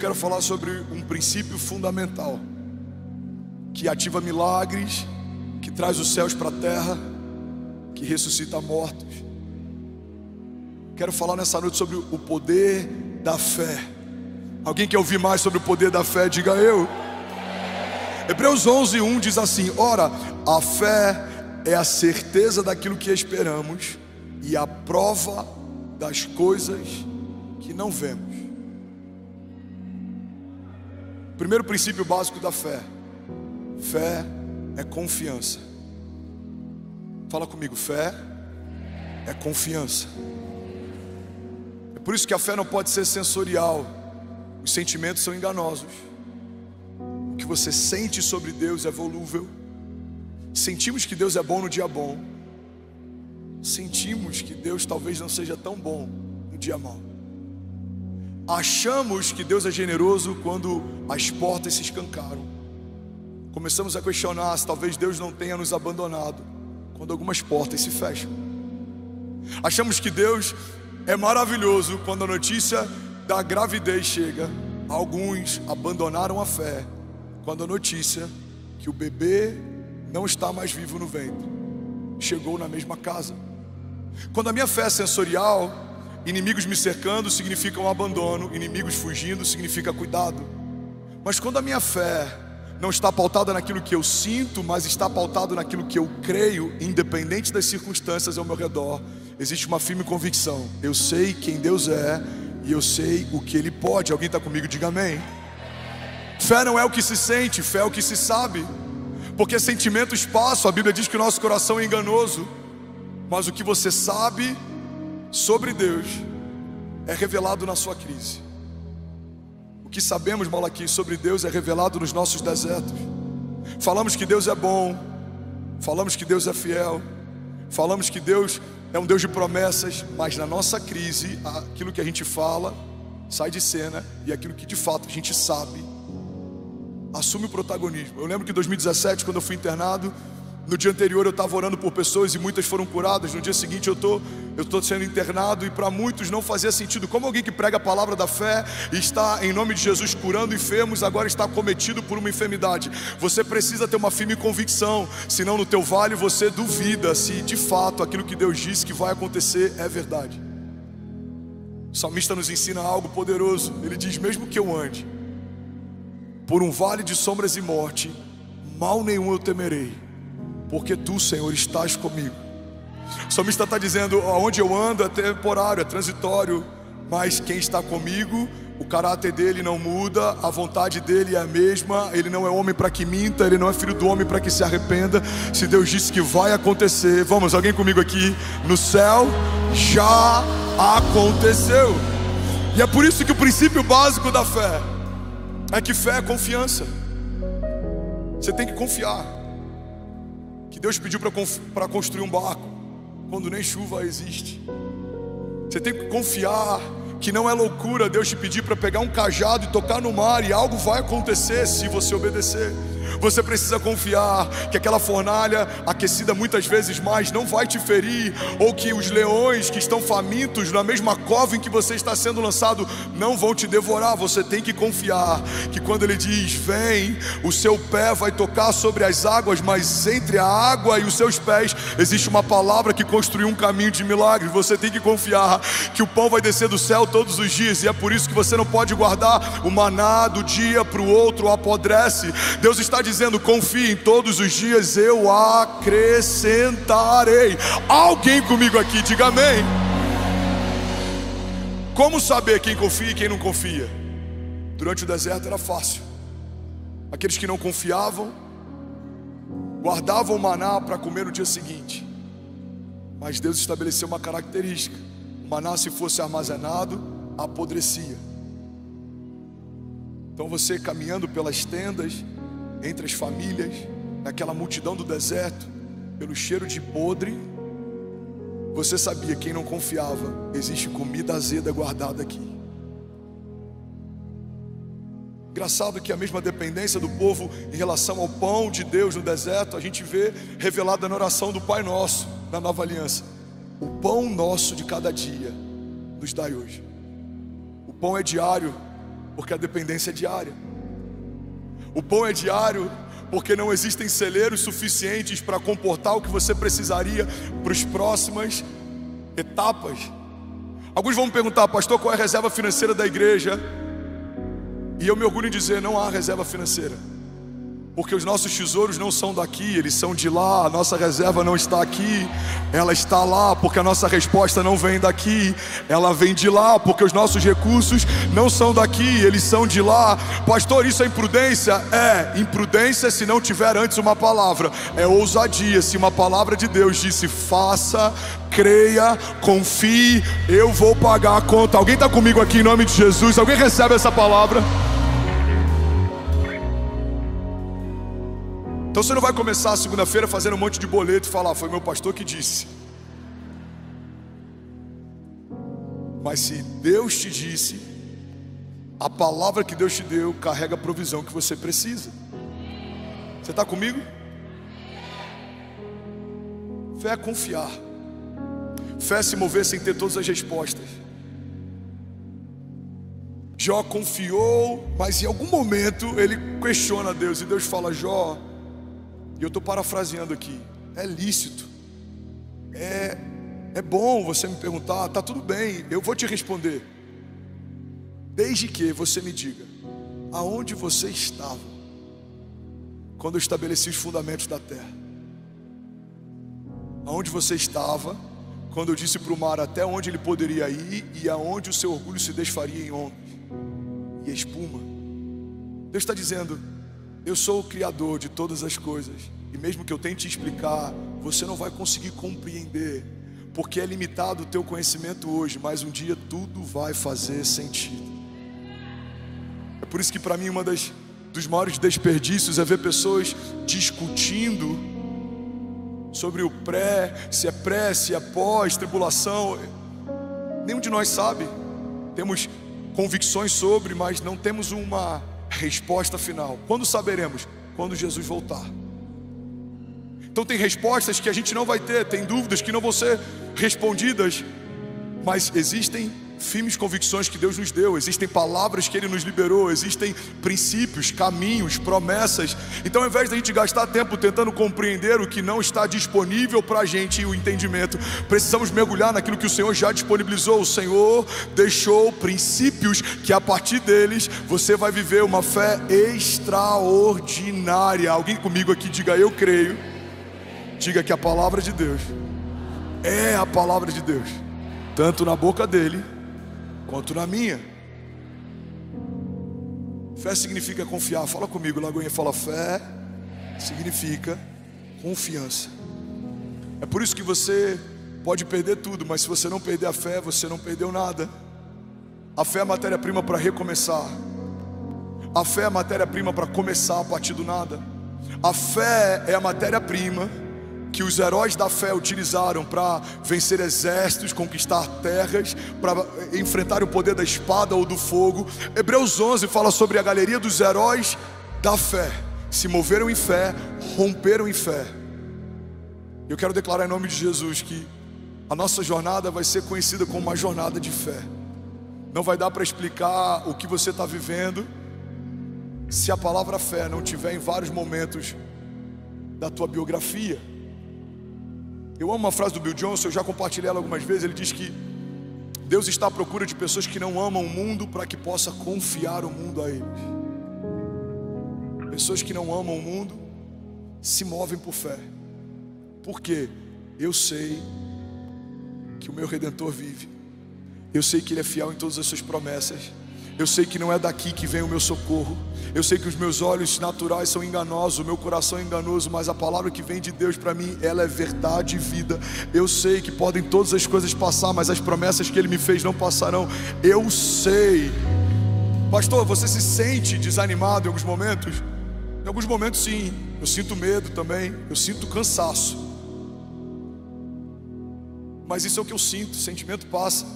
Quero falar sobre um princípio fundamental que ativa milagres, que traz os céus para a terra, que ressuscita mortos. Quero falar nessa noite sobre o poder da fé. Alguém quer ouvir mais sobre o poder da fé? Diga eu. Hebreus 11:1 diz assim: ora, a fé é a certeza daquilo que esperamos e a prova das coisas que não vemos. Primeiro princípio básico da fé: fé é confiança. Fala comigo, fé é confiança. É por isso que a fé não pode ser sensorial. Os sentimentos são enganosos. O que você sente sobre Deus é volúvel. Sentimos que Deus é bom no dia bom. Sentimos que Deus talvez não seja tão bom no dia mau. Achamos que Deus é generoso quando as portas se escancaram. Começamos a questionar se talvez Deus não tenha nos abandonado quando algumas portas se fecham. Achamos que Deus é maravilhoso quando a notícia da gravidez chega. Alguns abandonaram a fé quando a notícia que o bebê não está mais vivo no ventre chegou na mesma casa. Quando a minha fé é sensorial, inimigos me cercando significa um abandono, inimigos fugindo significa cuidado. Mas quando a minha fé não está pautada naquilo que eu sinto, mas está pautada naquilo que eu creio, independente das circunstâncias ao meu redor, existe uma firme convicção: eu sei quem Deus é e eu sei o que Ele pode. Alguém está comigo? Diga amém. Fé não é o que se sente, fé é o que se sabe. Porque sentimentos passam, a Bíblia diz que o nosso coração é enganoso. Mas o que você sabe sobre Deus é revelado na sua crise. O que sabemos, Malaquias, sobre Deus é revelado nos nossos desertos. Falamos que Deus é bom, falamos que Deus é fiel, falamos que Deus é um Deus de promessas, mas na nossa crise, aquilo que a gente fala sai de cena e aquilo que de fato a gente sabe assume o protagonismo. Eu lembro que em 2017, quando eu fui internado, no dia anterior eu estava orando por pessoas e muitas foram curadas. No dia seguinte eu estou sendo internado e para muitos não fazia sentido. Como alguém que prega a palavra da fé e está em nome de Jesus curando enfermos, agora está cometido por uma enfermidade? Você precisa ter uma firme convicção, senão no teu vale você duvida se de fato aquilo que Deus disse que vai acontecer é verdade. O salmista nos ensina algo poderoso. Ele diz: mesmo que eu ande por um vale de sombras e morte, mal nenhum eu temerei, porque tu, Senhor, estás comigo. O salmista está dizendo: aonde eu ando é temporário, é transitório, mas quem está comigo, o caráter dele não muda, a vontade dele é a mesma. Ele não é homem para que minta, ele não é filho do homem para que se arrependa. Se Deus disse que vai acontecer, vamos, alguém comigo aqui, no céu já aconteceu. E é por isso que o princípio básico da fé é que fé é confiança. Você tem que confiar que Deus pediu para construir um barco quando nem chuva existe. Você tem que confiar que não é loucura Deus te pedir para pegar um cajado e tocar no mar e algo vai acontecer se você obedecer. Você precisa confiar que aquela fornalha, aquecida muitas vezes mais, não vai te ferir, ou que os leões que estão famintos na mesma cova em que você está sendo lançado não vão te devorar. Você tem que confiar que quando Ele diz vem, o seu pé vai tocar sobre as águas, mas entre a água e os seus pés existe uma palavra que construiu um caminho de milagres. Você tem que confiar que o pão vai descer do céu todos os dias, e é por isso que você não pode guardar o maná do dia para o outro, apodrece. Deus está dizendo: confie, em todos os dias eu acrescentarei. Alguém comigo aqui, diga amém. Como saber quem confia e quem não confia? Durante o deserto era fácil. Aqueles que não confiavam guardavam o maná para comer no dia seguinte, mas Deus estabeleceu uma característica: o maná, se fosse armazenado, apodrecia. Então você, caminhando pelas tendas, entre as famílias, naquela multidão do deserto, pelo cheiro de podre, você sabia, quem não confiava, existe comida azeda guardada aqui. Engraçado que a mesma dependência do povo em relação ao pão de Deus no deserto, a gente vê revelada na oração do Pai Nosso, na Nova Aliança. O pão nosso de cada dia nos dai hoje. O pão é diário, Porque a dependência é diária. O pão é diário porque não existem celeiros suficientes para comportar o que você precisaria para as próximas etapas. Alguns vão me perguntar: pastor, qual é a reserva financeira da igreja? E eu me orgulho em dizer: não há reserva financeira, porque os nossos tesouros não são daqui, eles são de lá. A nossa reserva não está aqui, ela está lá, porque a nossa resposta não vem daqui, ela vem de lá, porque os nossos recursos não são daqui, eles são de lá. Pastor, isso é imprudência? É imprudência se não tiver antes uma palavra. É ousadia se uma palavra de Deus disse: faça, creia, confie, eu vou pagar a conta. Alguém está comigo aqui em nome de Jesus? Alguém recebe essa palavra? Então você não vai começar a segunda-feira fazendo um monte de boleto e falar: foi meu pastor que disse. Mas se Deus te disse, a palavra que Deus te deu carrega a provisão que você precisa. Você está comigo? Fé é confiar. Fé é se mover sem ter todas as respostas. Jó confiou, mas em algum momento ele questiona Deus, e Deus fala: Jó, e eu estou parafraseando aqui, é lícito, é bom você me perguntar, tá tudo bem, eu vou te responder, desde que você me diga aonde você estava quando eu estabeleci os fundamentos da terra. Aonde você estava quando eu disse para o mar até onde ele poderia ir e aonde o seu orgulho se desfaria em ondas e espuma. Deus está dizendo: eu sou o Criador de todas as coisas, e mesmo que eu tente explicar, você não vai conseguir compreender, porque é limitado o teu conhecimento hoje, mas um dia tudo vai fazer sentido. É por isso que para mim dos maiores desperdícios é ver pessoas discutindo sobre o se é pós, tribulação. Nenhum de nós sabe. Temos convicções sobre, mas não temos uma resposta final. Quando saberemos? Quando Jesus voltar. Então tem respostas que a gente não vai ter, tem dúvidas que não vão ser respondidas, mas existem firmes convicções que Deus nos deu, existem palavras que Ele nos liberou, existem princípios, caminhos, promessas. Então, ao invés de a gente gastar tempo tentando compreender o que não está disponível para a gente, o entendimento, precisamos mergulhar naquilo que o Senhor já disponibilizou. O Senhor deixou princípios que a partir deles você vai viver uma fé extraordinária. Alguém comigo aqui diga: eu creio. Diga que a palavra de Deus é a palavra de Deus, tanto na boca dele quanto na minha. Fé significa confiar. Fala comigo, Lagoinha, fala: fé significa confiança. É por isso que você pode perder tudo, mas se você não perder a fé, você não perdeu nada. A fé é a matéria-prima para recomeçar. A fé é a matéria-prima para começar a partir do nada. A fé é a matéria-prima que os heróis da fé utilizaram para vencer exércitos, conquistar terras, para enfrentar o poder da espada ou do fogo. Hebreus 11 fala sobre a galeria dos heróis da fé. Se moveram em fé, romperam em fé. Eu quero declarar em nome de Jesus que a nossa jornada vai ser conhecida como uma jornada de fé. Não vai dar para explicar o que você está vivendo se a palavra fé não tiver em vários momentos da tua biografia. Eu amo uma frase do Bill Johnson, eu já compartilhei ela algumas vezes. Ele diz que Deus está à procura de pessoas que não amam o mundo para que possa confiar o mundo a eles. Pessoas que não amam o mundo se movem por fé. Por quê? Eu sei que o meu Redentor vive. Eu sei que Ele é fiel em todas as suas promessas. Eu sei que não é daqui que vem o meu socorro. Eu sei que os meus olhos naturais são enganosos, o meu coração é enganoso, mas a palavra que vem de Deus para mim, ela é verdade e vida. Eu sei que podem todas as coisas passar, mas as promessas que Ele me fez não passarão. Eu sei. Pastor, você se sente desanimado em alguns momentos? Em alguns momentos sim. Eu sinto medo também, eu sinto cansaço. Mas isso é o que eu sinto, o sentimento passa.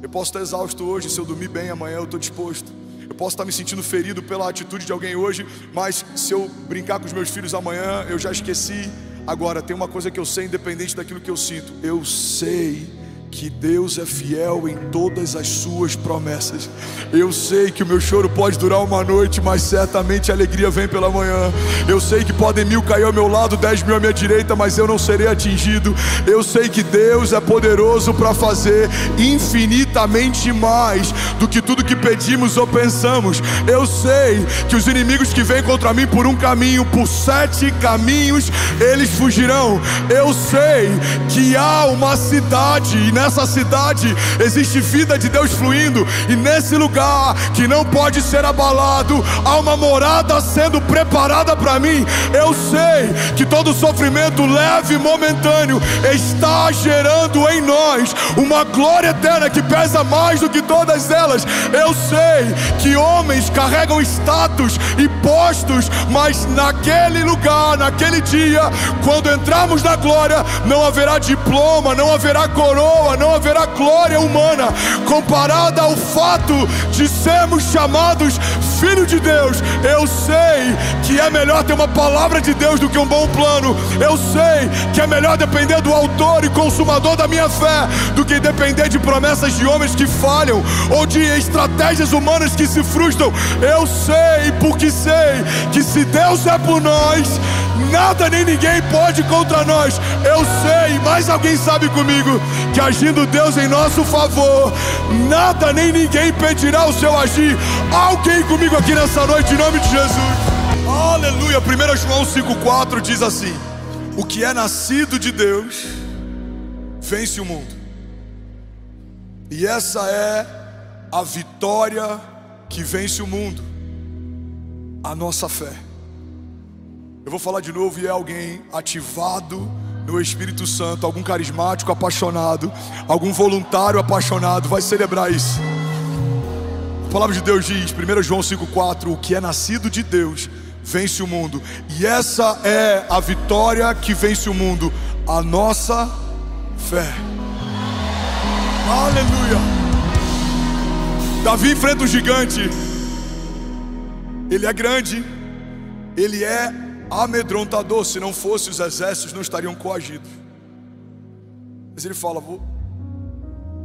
Eu posso estar exausto hoje, se eu dormir bem amanhã eu estou disposto. Eu posso estar me sentindo ferido pela atitude de alguém hoje, mas se eu brincar com os meus filhos amanhã, eu já esqueci. Agora, tem uma coisa que eu sei, independente daquilo que eu sinto: eu sei que Deus é fiel em todas as suas promessas. Eu sei que o meu choro pode durar uma noite, mas certamente a alegria vem pela manhã. Eu sei que podem 1000 cair ao meu lado, 10.000 à minha direita, mas eu não serei atingido. Eu sei que Deus é poderoso para fazer infinitamente mais do que tudo que pedimos ou pensamos. Eu sei que os inimigos que vêm contra mim por um caminho, por 7 caminhos eles fugirão. Eu sei que há uma cidade, e nessa cidade existe vida de Deus fluindo, e nesse lugar que não pode ser abalado, há uma morada sendo preparada para mim. Eu sei que todo sofrimento leve e momentâneo está gerando em nós uma glória eterna que pesa mais do que todas elas. Eu sei que homens carregam status e postos, mas naquele lugar, naquele dia, quando entrarmos na glória, não haverá diploma, não haverá coroa, não haverá glória humana comparada ao fato de sermos chamados filho de Deus. Eu sei que é melhor ter uma palavra de Deus do que um bom plano. Eu sei que é melhor depender do autor e consumador da minha fé do que depender de promessas de homens que falham ou de estratégias humanas que se frustram. Eu sei, porque sei que se Deus é por nós, nada nem ninguém pode contra nós. Eu sei, mas alguém sabe comigo que agindo Deus em nosso favor, nada nem ninguém impedirá o seu agir. Alguém comigo aqui nessa noite, em nome de Jesus. Aleluia. 1 João 5,4 diz assim: o que é nascido de Deus vence o mundo. E essa é a vitória que vence o mundo, a nossa fé. Eu vou falar de novo, e é alguém ativado no Espírito Santo, algum carismático apaixonado, algum voluntário apaixonado vai celebrar isso. A palavra de Deus diz, 1 João 5,4: o que é nascido de Deus vence o mundo. E essa é a vitória que vence o mundo, a nossa fé. Aleluia. Davi enfrenta um gigante. Ele é grande, ele é amedrontador. Se não fosse, os exércitos não estariam coagidos. Mas ele fala: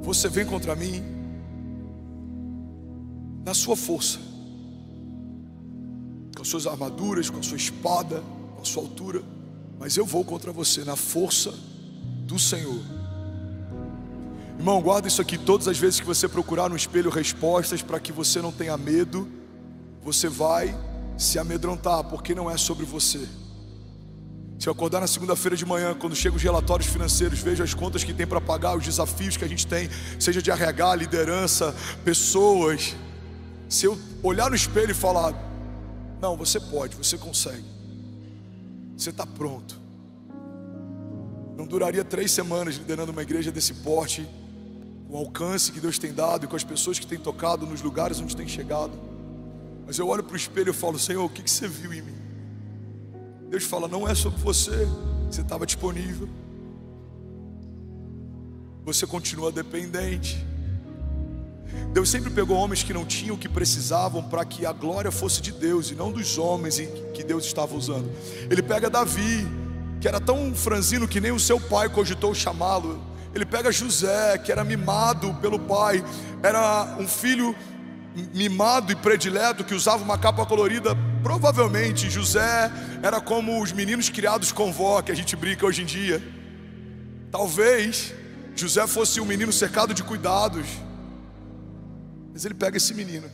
você vem contra mim na sua força, com as suas armaduras, com a sua espada, com a sua altura, mas eu vou contra você na força do Senhor. Irmão, guarda isso aqui. Todas as vezes que você procurar no espelho respostas para que você não tenha medo, você vai se amedrontar, porque não é sobre você. Se eu acordar na segunda-feira de manhã, quando chegam os relatórios financeiros, vejo as contas que tem para pagar, os desafios que a gente tem, seja de RH, liderança, pessoas. Se eu olhar no espelho e falar: não, você pode, você consegue, você está pronto. Não duraria 3 semanas liderando uma igreja desse porte, com o alcance que Deus tem dado e com as pessoas que tem tocado nos lugares onde tem chegado. Mas eu olho para o espelho e falo: Senhor, o que você viu em mim? Deus fala: não é sobre você, você estava disponível, você continua dependente. Deus sempre pegou homens que não tinham o que precisavam para que a glória fosse de Deus e não dos homens que Deus estava usando. Ele pega Davi, que era tão franzino que nem o seu pai cogitou chamá-lo. Ele pega José, que era mimado pelo pai, era um filho mimado e predileto, que usava uma capa colorida. Provavelmente José era como os meninos criados com vó, que a gente brinca hoje em dia. Talvez José fosse um menino cercado de cuidados. Mas ele pega esse menino,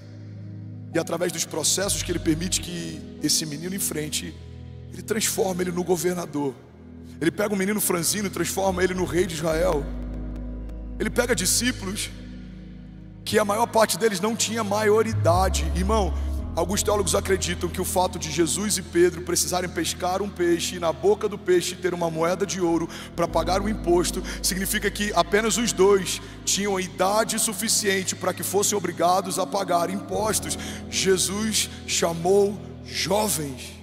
e através dos processos que ele permite que esse menino enfrente, ele transforma ele no governador. Ele pega um menino franzino e transforma ele no rei de Israel. Ele pega discípulos que a maior parte deles não tinha maioridade. Irmão, alguns teólogos acreditam que o fato de Jesus e Pedro precisarem pescar um peixe e na boca do peixe ter uma moeda de ouro para pagar o imposto, significa que apenas os dois tinham idade suficiente para que fossem obrigados a pagar impostos. Jesus chamou jovens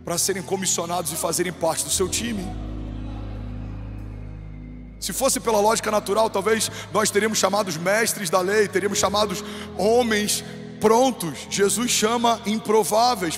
para serem comissionados e fazerem parte do seu time. Se fosse pela lógica natural, talvez nós teríamos chamados mestres da lei, teríamos chamados homens prontos. Jesus chama improváveis.